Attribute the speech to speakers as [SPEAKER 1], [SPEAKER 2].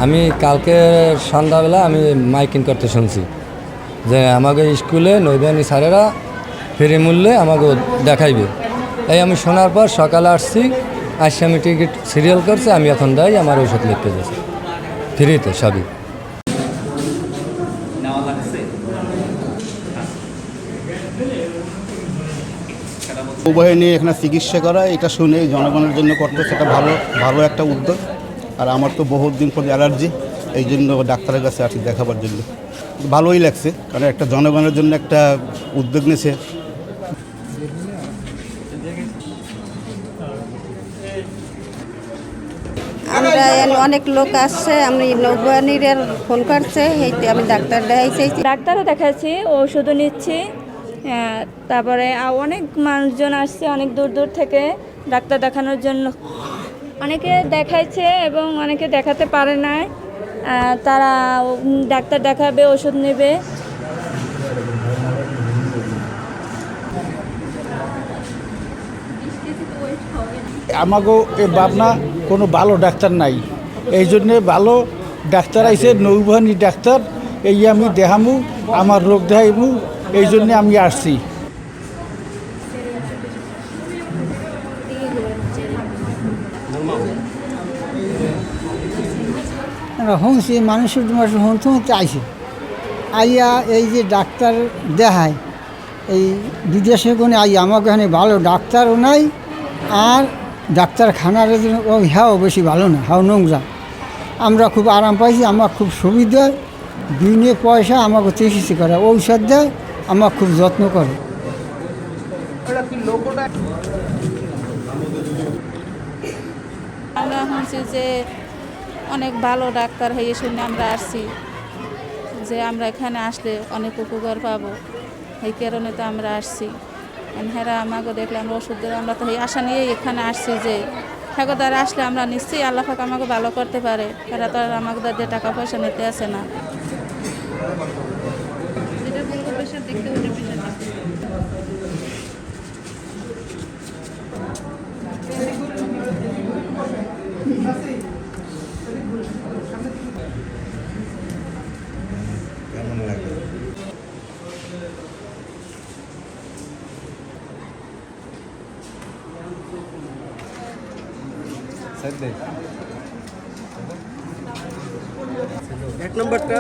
[SPEAKER 1] আমি কালকে সন্ধ্যাবেলা আমি মাইকিং করতে শুনছি যে আমাকে স্কুলে নৈবাহিনী স্যারেরা ফ্রি মূল্যে আমাকে দেখাইবে। তাই আমি শোনার পর সকালে আসছি, আমি টিকিট সিরিয়াল করছি, আমি এখন দেয় আমার ওষুধ লিখতে যাচ্ছি ফ্রিতে সবই।
[SPEAKER 2] নৌবাহিনী এখানে চিকিৎসা করা, এটা শুনে জনগণের জন্য করতেছে, এটা ভালো একটা উদ্যোগ। আর আমার তো বহুত দিন পর অ্যালার্জি, এই জন্য ডাক্তারের কাছে আসি দেখাবার জন্য। ভালোই লাগছে, কারণ একটা জনগণের জন্য একটা উদ্যোগ নিয়েছে।
[SPEAKER 3] আমরা অনেক লোক আসছে, আমি নৌবাহিনীর ফোন করছে, আমি ডাক্তার দেখাইছি,
[SPEAKER 4] ডাক্তারও দেখাচ্ছি, ওষুধও নিচ্ছি। তারপরে অনেক মানুষজন আসছে অনেক দূর দূর থেকে ডাক্তার দেখানোর জন্য। অনেকে দেখাইছে এবং অনেকে দেখাতে পারে না, তারা ডাক্তার দেখাবে, ওষুধ নেবে।
[SPEAKER 5] আমাকেও এ ভাবনা কোনো ভালো ডাক্তার নাই, এই জন্যে ভালো ডাক্তার আইছে, নৌবাহিনী ডাক্তার। এই আমি দেখামু, আমার রোগ দেখাইমু, এই জন্যে আমি আসছি।
[SPEAKER 6] শুনছি মানুষের শুনতে শুনতে আইসি আইয়া এই যে ডাক্তার দেখায়, এই বিদেশে কোনো আই আমাকে এখানে ভালো ডাক্তারও নাই, আর ডাক্তারখানার হ্যাঁ বেশি ভালো না, হ্যাঁ নোংরা। আমরা খুব আরাম পাইছি, আমার খুব সুবিধা, বিনে পয়সা আমাকে চিকিৎসা করে, ঔষধ দেয়, আমার খুব যত্ন করে।
[SPEAKER 7] আমরা শুনছি যে অনেক ভালো ডাক্তার হয়ে শুনে আমরা আসছি, যে আমরা এখানে আসলে অনেক উপকার পাবো, এই কারণে তো আমরা আসছি। হেরা আমাকে দেখলে আমরা ওষুধ দেবো, আমরা তো এই আশা নিয়েই এখানে আসছি যে হ্যাঁ দ্বারা আসলে আমরা নিশ্চয়ই আল্লাহ পাক আমাকে ভালো করতে পারে। এরা তো আর আমাকে দিয়ে টাকা পয়সা নিতে আসে না।
[SPEAKER 2] কেমন লাগে? এক নম্বরটা